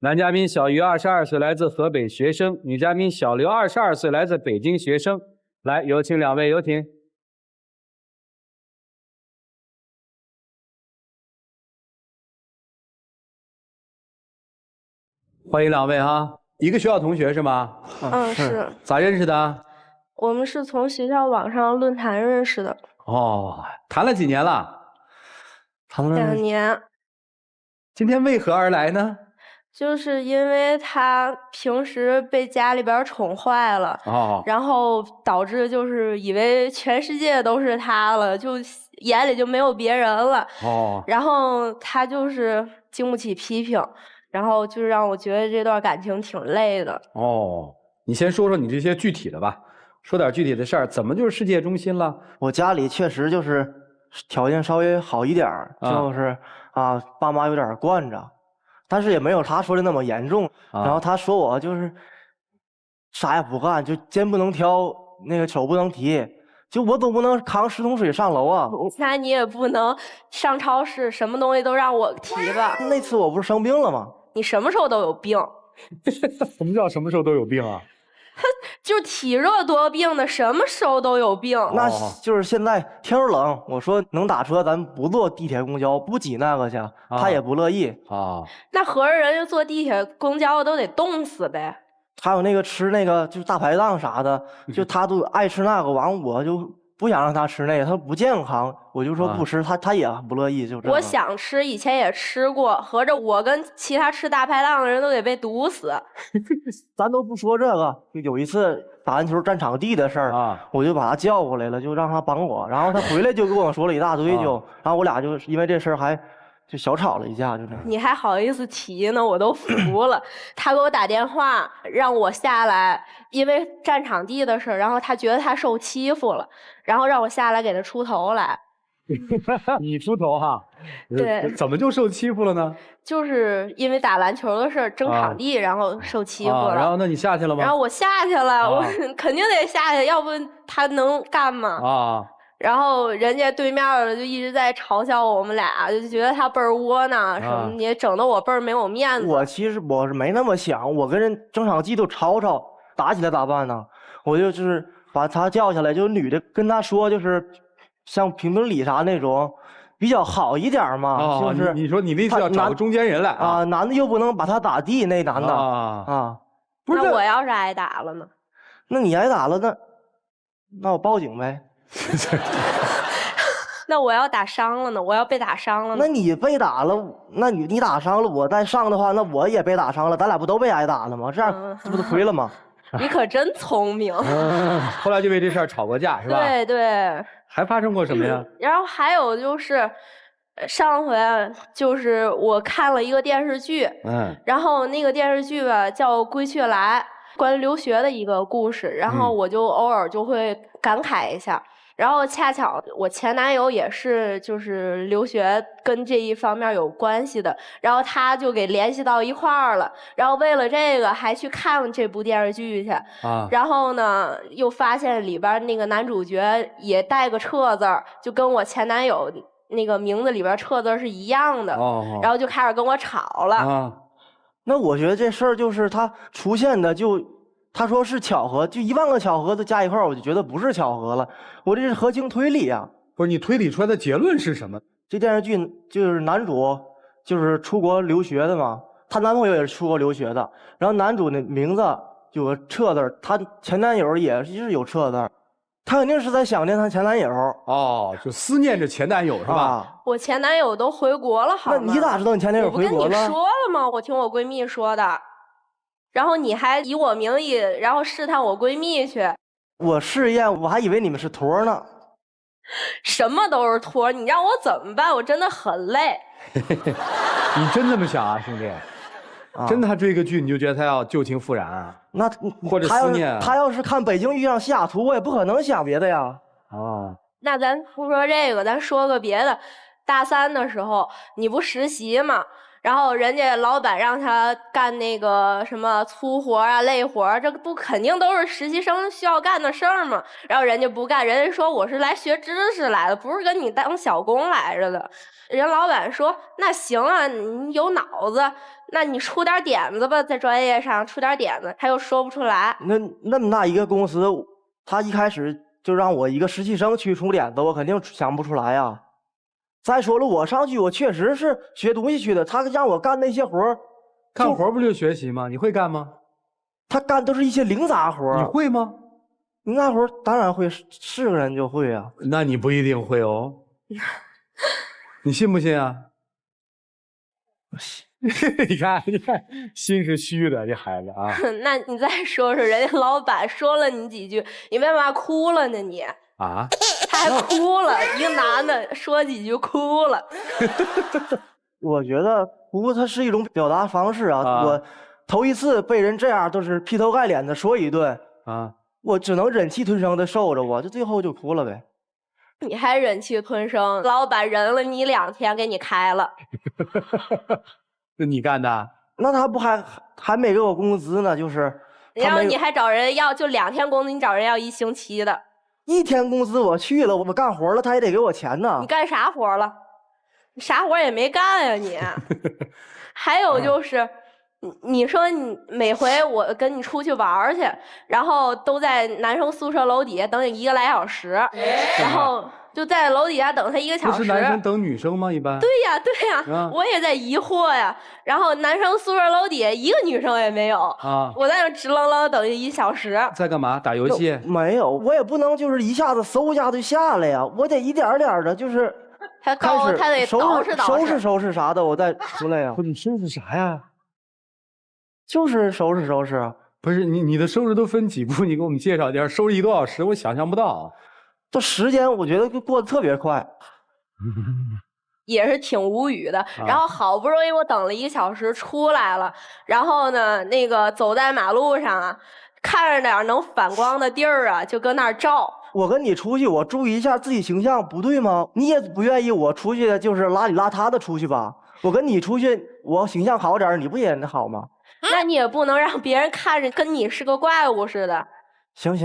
男嘉宾小于22岁，来自河北学生；女嘉宾小刘22岁，来自北京学生。来，有请2位，有请。欢迎2位哈，一个学校同学是吗？是。咋认识的？我们是从学校网上论坛认识的。哦，谈了几年了？谈了2年。今天为何而来呢？就是因为他平时被家里边宠坏了，然后导致就是以为全世界都是他了，就眼里就没有别人了。然后他就是经不起批评，然后就让我觉得这段感情挺累的。你先说说你这些具体的吧，说点具体的事儿，怎么就是世界中心了？我家里确实就是条件稍微好一点就是爸妈有点惯着。但是也没有他说的那么严重，然后他说我就是啥也不干，就肩不能挑，那个手不能提，就我都不能扛10桶水上楼啊。那你也不能上超市，什么东西都让我提吧？那次我不是生病了吗？你什么时候都有病？什么叫什么时候都有病啊？他就体热多病的，什么时候都有病。那就是现在天儿冷，我说能打车，咱不坐地铁公交，不挤那个去，他也不乐意那合着人家坐地铁公交都得冻死呗。还有那个吃那个就是大排档啥的，就他都爱吃那个，完我就不想让他吃那个，他不健康，我就说不吃，他也不乐意，就这。我想吃，以前也吃过，合着我跟其他吃大排档的人都得被毒死。咱都不说这个，就有一次打篮球占场地的事儿我就把他叫过来了，就让他帮我，然后他回来就跟我说了一大堆，然后我俩就因为这事儿还就小吵了一架，就这样。你还好意思提呢？我都服了。他给我打电话让我下来，因为占场地的事儿，然后他觉得他受欺负了，然后让我下来给他出头来。你出头哈？对。怎么就受欺负了呢？就是因为打篮球的事儿争场地，然后受欺负了。然后那你下去了吗？然后我下去了，我肯定得下去，要不他能干吗？然后人家对面的就一直在嘲笑我们俩，就觉得他倍儿窝囊，什么也整得我倍儿没有面子。我其实我是没那么想，我跟人争场地都吵吵，打起来咋办呢？我就是把他叫下来，就女的跟他说，就是像评评理啥那种，比较好一点嘛。就是你说你那次要找个中间人来男的又不能把他打地，那男的不是。那我要是挨打了呢？那你挨打了，那我报警呗。那我要打伤了呢？我要被打伤了呢？那你被打了，那你打伤了，我再上的话，那我也被打伤了，咱俩不都被挨打了吗？这样这不都亏了吗？你可真聪明。后来就为这事儿吵过架是吧？对对。还发生过什么呀？然后还有就是上回就是我看了一个电视剧，然后那个电视剧吧叫《归去来》，关于留学的一个故事，然后我就偶尔就会感慨一下。然后恰巧我前男友也是就是留学跟这一方面有关系的，然后他就给联系到一块儿了，然后为了这个还去看这部电视剧去然后呢又发现里边那个男主角也带个撤字，就跟我前男友那个名字里边撤字是一样的然后就开始跟我吵了那我觉得这事儿就是他出现的他说是巧合，就10000个巧合都加一块儿，我就觉得不是巧合了。我这是合情推理啊！不是你推理出来的结论是什么？这电视剧就是男主就是出国留学的嘛，她男朋友也是出国留学的，然后男主的名字有个撤字，他前男友也是有撤字，他肯定是在想念他前男友。就思念着前男友是吧？我前男友都回国了，好吗？那你咋知道你前男友回国了？我不跟你说了吗？我听我闺蜜说的。然后你还以我名义，然后试探我闺蜜去。我试验，我还以为你们是托呢。什么都是托，你让我怎么办？我真的很累。你真这么想啊，兄弟？真的他追个剧，你就觉得他要旧情复燃啊？那或者思念他要是看《北京遇上西雅图》，我也不可能想别的呀。那咱不说这个，咱说个别的。大3的时候，你不实习吗？然后人家老板让他干那个什么粗活啊、累活，这不肯定都是实习生需要干的事儿吗？然后人家不干，人家说我是来学知识来的，不是跟你当小工来着的。人老板说：“那行啊，你有脑子，那你出点点子吧，在专业上出点点子。”他又说不出来。那么大一个公司，他一开始就让我一个实习生去出点子，我肯定想不出来呀。再说了，我上去我确实是学东西去的，他让我干那些活儿，干活不就学习吗？你会干吗？他干都是一些零杂活。你会吗？零杂活当然会，是个人就会啊。那你不一定会哦。你信不信啊？我信。你看，心是虚的，这孩子啊。那你再说说，人家老板说了你几句，你为嘛哭了呢？你啊？他还哭了，一个男的说几句哭了。我觉得哭它是一种表达方式啊。我头一次被人这样都是劈头盖脸的说一顿啊，我只能忍气吞声的受着，我就最后就哭了呗。你还忍气吞声，老板忍了你2天，给你开了。那你干的？那他不还没给我工资呢？就是，然后你还找人要，就2天工资，你找人要1星期的。1天工资我去了，我干活了，他也得给我钱呢。你干啥活了？你啥活也没干呀你。还有就是。你说你每回我跟你出去玩去，然后都在男生宿舍楼底下等你1个来小时，然后就在楼底下等他1个小时。不是男生等女生吗？一般。对呀，我也在疑惑呀。然后男生宿舍楼底下1个女生也没有啊，我在那直愣愣等1小时。在干嘛？打游戏？没有，我也不能就是一下子嗖一下就下来呀，我得一点点的，就是他得收拾啥的，我再出来呀。你收拾啥呀？就是收拾啊！不是你的收拾都分几步？你给我们介绍一下，收拾1多小时，我想象不到。这时间我觉得过得特别快，也是挺无语的。然后好不容易我等了1个小时出来了，然后呢，那个走在马路上啊，看着点能反光的地儿啊，就搁那儿照。我跟你出去，我注意一下自己形象，不对吗？你也不愿意我出去就是邋里邋遢的出去吧？我跟你出去，我形象好点，你不也好吗？那你也不能让别人看着跟你是个怪物似的。行，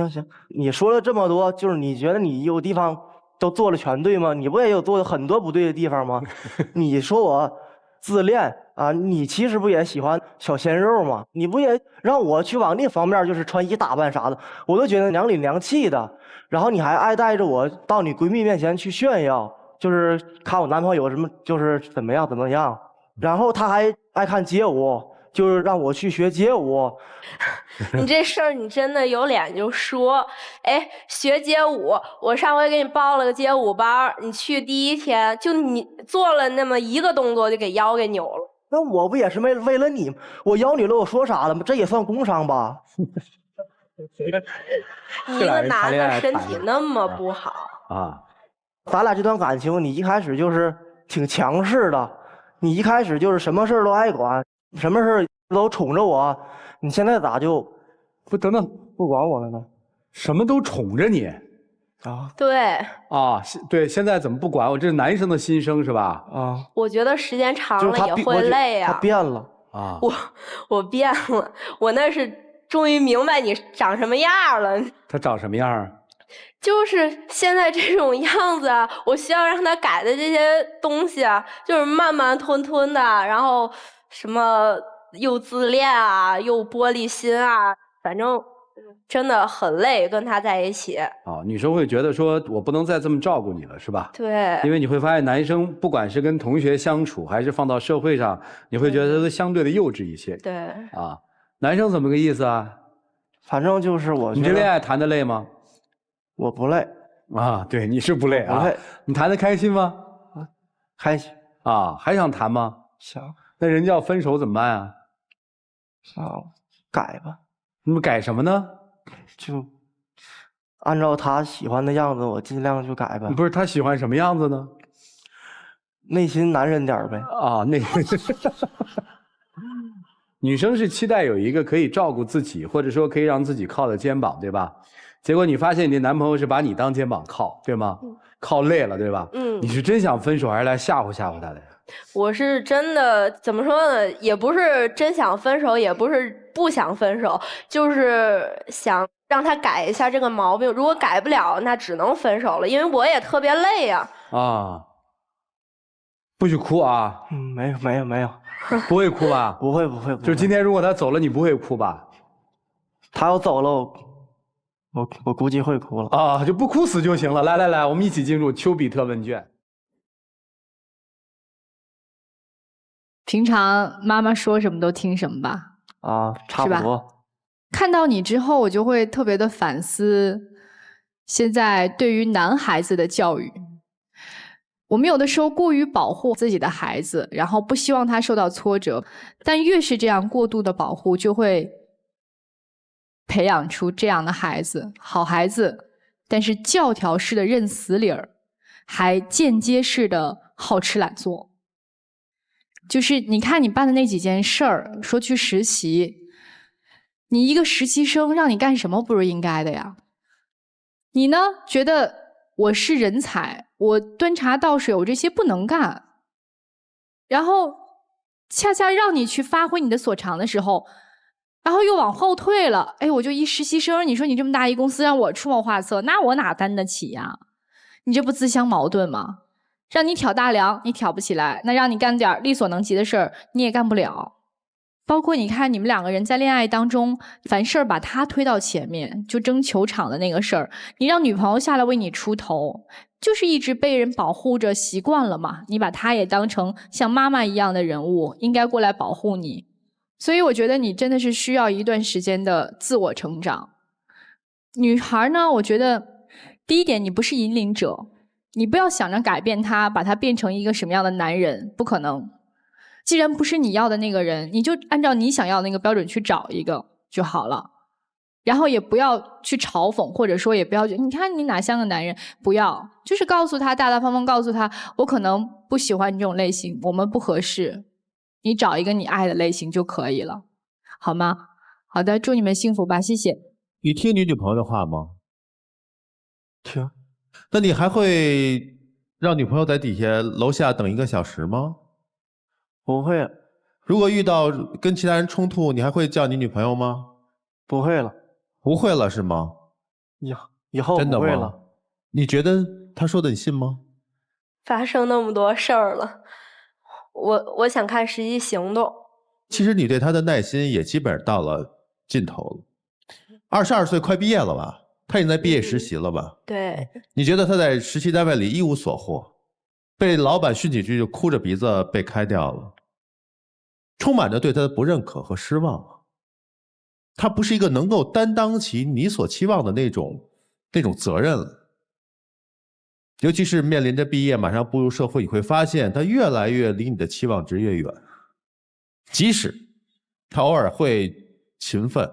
你说了这么多，就是你觉得你有地方都做了全对吗？你不也有做的很多不对的地方吗？你说我自恋啊，你其实不也喜欢小鲜肉吗？你不也让我去往那方面就是穿衣打扮啥的，我都觉得娘里娘气的。然后你还爱带着我到你闺蜜面前去炫耀，就是看我男朋友什么就是怎么样，然后他还爱看街舞。就是让我去学街舞。你这事儿你真的有脸就说。哎，学街舞，我上回给你报了个街舞班，你去第1天就你做了那么1个动作就给腰给扭了。那我不也是为了你，我腰扭了我说啥了吗？这也算工伤吧？一个男的身体那么不好啊！咱俩这段感情，你一开始就是挺强势的，你一开始就是什么事都爱管。什么事都宠着我，你现在咋就等等不管我了呢？什么都宠着你啊？对啊，对，现在怎么不管我？这是男生的心声是吧？啊，我觉得时间长了也会累呀。他变了啊！我变了，我那是终于明白你长什么样了。他长什么样？就是现在这种样子啊，我需要让他改的这些东西啊，就是慢慢吞吞的，然后。什么又自恋啊，又玻璃心啊，反正真的很累，跟他在一起。啊，女生会觉得说我不能再这么照顾你了，是吧？对。因为你会发现，男生不管是跟同学相处，还是放到社会上，你会觉得他都相对的幼稚一些。对。啊，男生怎么个意思啊？反正就是我。你这恋爱谈的累吗？我不累。啊，对，你是不累啊？不累。你谈的开心吗？啊，开心。啊，还想谈吗？想。那人家要分手怎么办啊？改吧。你们改什么呢？就按照他喜欢的样子，我尽量就改吧。不是他喜欢什么样子呢？内心男人点呗。啊，女生是期待有一个可以照顾自己，或者说可以让自己靠的肩膀，对吧？结果你发现你的男朋友是把你当肩膀靠，对吗？靠累了，对吧？你是真想分手，还是来吓唬吓唬他的呀？我是真的怎么说呢？也不是真想分手，也不是不想分手，就是想让他改一下这个毛病。如果改不了，那只能分手了，因为我也特别累呀。啊，不许哭啊！没有，不会哭吧？不会。就是今天如果他走了，你不会哭吧？他要走了，我估计会哭了啊，就不哭死就行了。来，我们一起进入丘比特问卷。平常妈妈说什么都听什么吧？啊，差不多。看到你之后，我就会特别的反思，现在对于男孩子的教育，我们有的时候过于保护自己的孩子，然后不希望他受到挫折，但越是这样过度的保护，就会培养出这样的孩子，好孩子，但是教条式的认死理儿，还间接式的好吃懒做。就是你看你办的那几件事儿，说去实习，你一个实习生让你干什么不是应该的呀？你呢，觉得我是人才，我端茶倒水，我这些不能干，然后恰恰让你去发挥你的所长的时候，然后又往后退了。哎，我就一实习生，你说你这么大一公司让我出谋划策，那我哪担得起呀？你这不自相矛盾吗？让你挑大梁，你挑不起来；那让你干点力所能及的事儿，你也干不了。包括你看你们两个人在恋爱当中，凡事把他推到前面，就争球场的那个事儿，你让女朋友下来为你出头，就是一直被人保护着习惯了嘛。你把她也当成像妈妈一样的人物，应该过来保护你。所以我觉得你真的是需要一段时间的自我成长。女孩呢，我觉得第一点，你不是引领者。你不要想着改变他，把他变成一个什么样的男人，不可能。既然不是你要的那个人，你就按照你想要的那个标准去找一个就好了。然后也不要去嘲讽，或者说也不要觉得你看你哪像个男人，不要，就是告诉他，大大方方告诉他，我可能不喜欢你这种类型，我们不合适，你找一个你爱的类型就可以了，好吗？好的，祝你们幸福吧，谢谢。你听你女朋友的话吗？听。那你还会让女朋友在底下楼下等1个小时吗？不会。如果遇到跟其他人冲突，你还会叫你女朋友吗？不会了。不会了是吗？以后不会了。你觉得他说的你信吗？发生那么多事儿了，我想看实际行动。其实你对他的耐心也基本上到了尽头了。22岁快毕业了吧？他已经在毕业实习了吧？对。你觉得他在实习单位里一无所获，被老板训几句就哭着鼻子被开掉了，充满着对他的不认可和失望。他不是一个能够担当起你所期望的那种责任了。尤其是面临着毕业马上步入社会，你会发现他越来越离你的期望值越远。即使他偶尔会勤奋，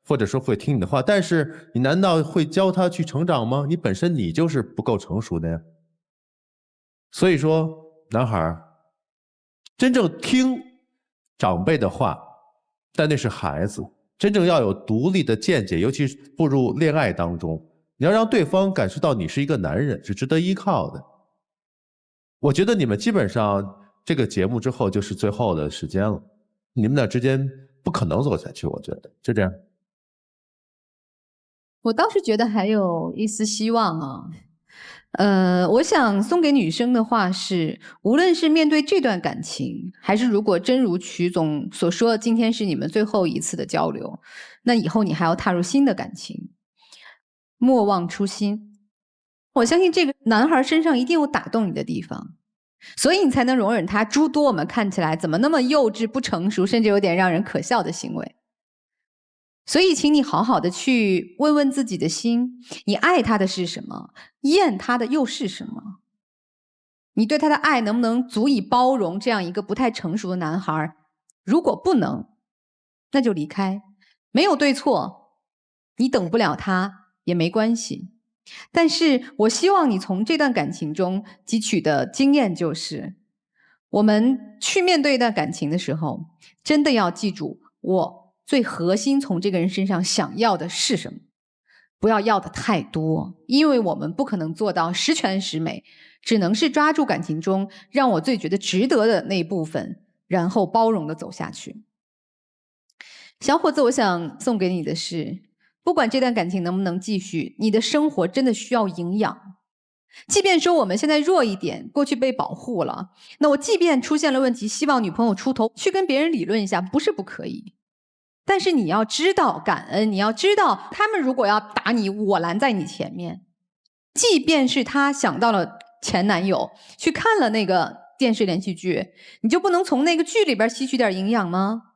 或者说会听你的话，但是你难道会教他去成长吗？你本身你就是不够成熟的呀。所以说，男孩真正听长辈的话，但那是孩子，真正要有独立的见解，尤其是步入恋爱当中，你要让对方感受到你是一个男人，是值得依靠的。我觉得你们基本上这个节目之后就是最后的时间了，你们俩之间不可能走下去，我觉得就这样。我倒是觉得还有一丝希望啊。我想送给女生的话是，无论是面对这段感情，还是如果真如曲总所说，今天是你们最后一次的交流，那以后你还要踏入新的感情，莫忘初心。我相信这个男孩身上一定有打动你的地方，所以你才能容忍他诸多我们看起来怎么那么幼稚、不成熟，甚至有点让人可笑的行为。所以请你好好的去问问自己的心，你爱他的是什么，厌他的又是什么？你对他的爱能不能足以包容这样一个不太成熟的男孩？如果不能，那就离开，没有对错，你等不了他也没关系。但是我希望你从这段感情中汲取的经验就是，我们去面对一段感情的时候，真的要记住我最核心从这个人身上想要的是什么，不要要的太多，因为我们不可能做到十全十美，只能是抓住感情中让我最觉得值得的那一部分，然后包容的走下去。小伙子，我想送给你的是，不管这段感情能不能继续，你的生活真的需要营养。即便说我们现在弱一点，过去被保护了，那我即便出现了问题，希望女朋友出头，去跟别人理论一下，不是不可以。但是你要知道感恩，你要知道他们如果要打你，我拦在你前面。即便是他想到了前男友，去看了那个电视连续剧，你就不能从那个剧里边吸取点营养吗？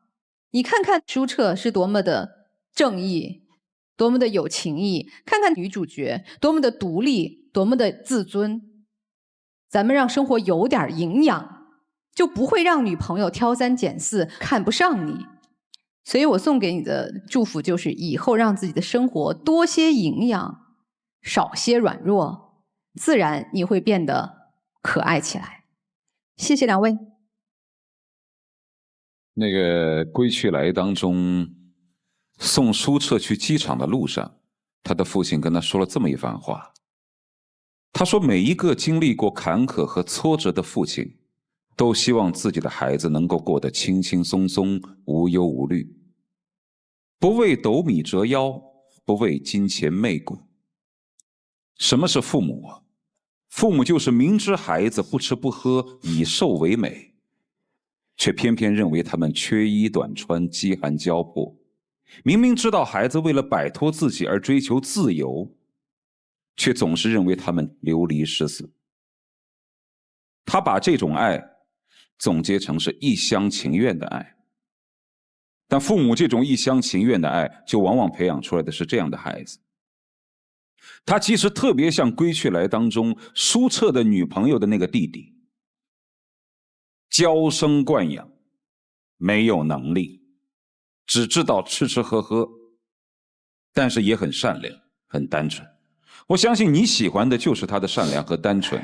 你看看舒澈是多么的正义，多么的有情义，看看女主角多么的独立，多么的自尊。咱们让生活有点营养，就不会让女朋友挑三拣四，看不上你。所以我送给你的祝福就是，以后让自己的生活多些营养，少些软弱，自然你会变得可爱起来。谢谢两位。那个《归去来》当中，送舒澈去机场的路上，他的父亲跟他说了这么一番话。他说，每一个经历过坎坷和挫折的父亲，都希望自己的孩子能够过得轻轻松松，无忧无虑，不为斗米折腰，不为金钱媚骨。什么是父母啊？父母就是明知孩子不吃不喝，以瘦为美，却偏偏认为他们缺衣短穿，饥寒交迫。明明知道孩子为了摆脱自己而追求自由，却总是认为他们流离失所。他把这种爱总结成是一厢情愿的爱，但父母这种一厢情愿的爱，就往往培养出来的是这样的孩子。他其实特别像《归去来》当中舒澈的女朋友的那个弟弟，娇生惯养，没有能力，只知道吃吃喝喝，但是也很善良，很单纯。我相信你喜欢的就是他的善良和单纯。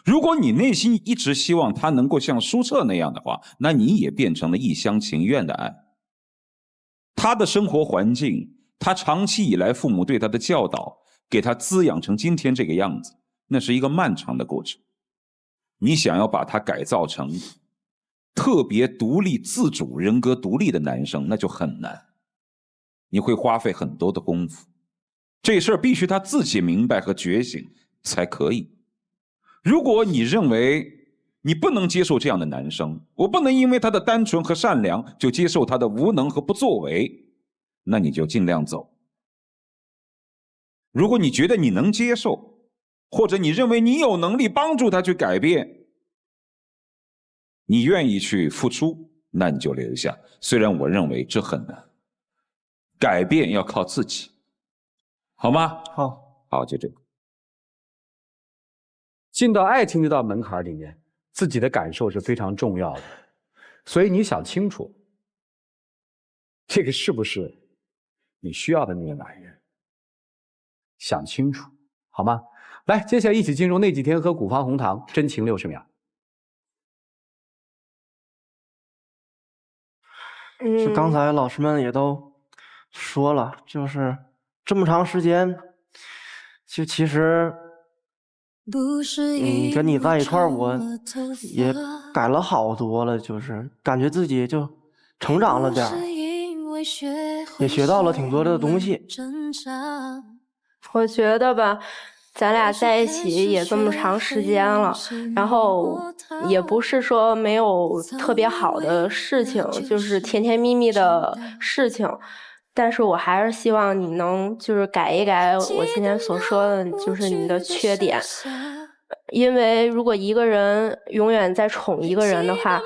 如果你内心一直希望他能够像舒澈那样的话，那你也变成了一厢情愿的爱。他的生活环境，他长期以来父母对他的教导，给他滋养成今天这个样子，那是一个漫长的过程。你想要把他改造成特别独立自主、人格独立的男生，那就很难，你会花费很多的功夫。这事儿必须他自己明白和觉醒才可以。如果你认为你不能接受这样的男生，我不能因为他的单纯和善良就接受他的无能和不作为，那你就尽量走。如果你觉得你能接受，或者你认为你有能力帮助他去改变，你愿意去付出，那你就留下。虽然我认为这很难，改变要靠自己，好吗？好，就这个。进到爱情这道门槛里面，自己的感受是非常重要的，所以你想清楚，这个是不是你需要的那个男人？想清楚，好吗？来，接下来一起进入那几天喝古方红糖，真情60秒。是刚才老师们也都说了，就是这么长时间，就其实，跟你在一块儿，我也改了好多了，就是感觉自己就成长了点儿，也学到了挺多的东西。我觉得吧，咱俩在一起也这么长时间了，然后也不是说没有特别好的事情，就是甜甜蜜蜜的事情，但是我还是希望你能就是改一改我今天所说的就是你的缺点，因为如果一个人永远在宠一个人的话，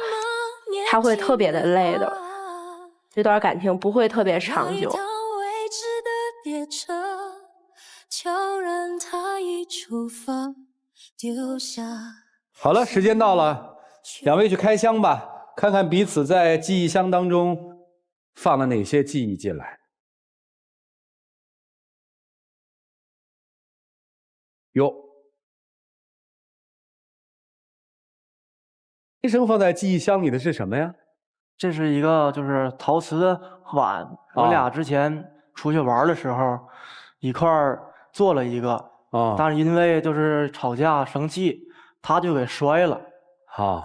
他会特别的累的，这段感情不会特别长久。好了，时间到了，两位去开箱吧，看看彼此在记忆箱当中放了哪些记忆进来。哟，医生放在记忆箱里的是什么呀？这是一个就是陶瓷的碗，我俩之前出去玩的时候一块儿做了一个，但是因为就是吵架生气，他就给摔了，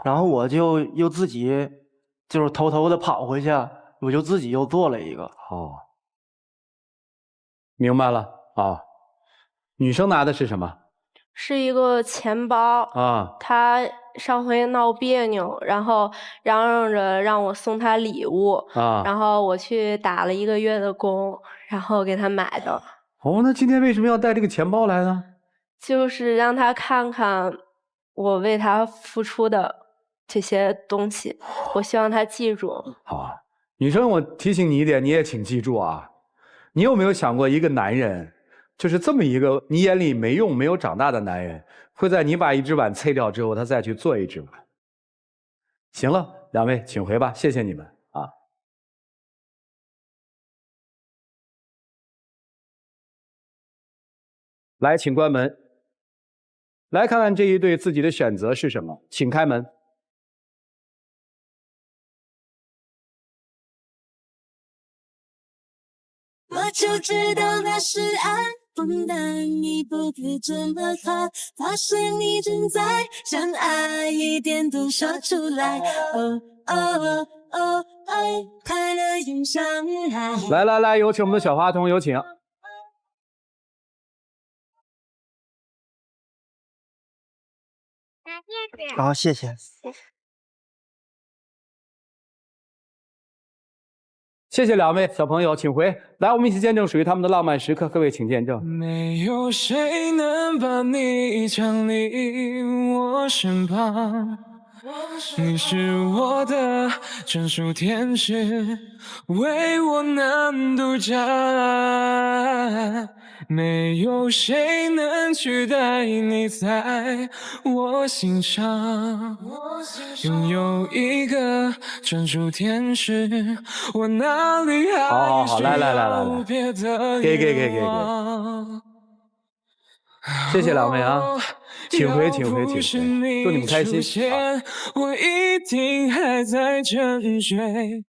然后我就又自己就是偷偷的跑回去，我就自己又做了一个。明白了啊。女生拿的是什么？是一个钱包啊。他上回闹别扭，然后嚷嚷着让我送他礼物啊，然后我去打了1个月的工，然后给他买的。哦，那今天为什么要带这个钱包来呢？就是让他看看我为他付出的这些东西，我希望他记住。好啊，女生，我提醒你一点，你也请记住啊。你有没有想过，一个男人，就是这么一个你眼里没用、没有长大的男人，会在你把一只碗碎掉之后，他再去做一只碗。行了，两位请回吧，谢谢你们啊。来，请关门。来看看这一对自己的选择是什么，请开门。我就知道那是爱，不能一步步这么好，发现你正在将爱一点都说出来。哦哦哦，爱快乐涌上来。来，有请我们的小花童，有请。好，谢谢。谢谢两位小朋友，请回来，我们一起见证属于他们的浪漫时刻。各位请见证。没有谁能把你抢离我身旁，你是我的专属天使，为我能独占。没有谁能取代你在我心上，拥有一个专属天使，我哪里还需要别的给，谢谢两位啊，请回，祝你们开心。我一定还在沉睡。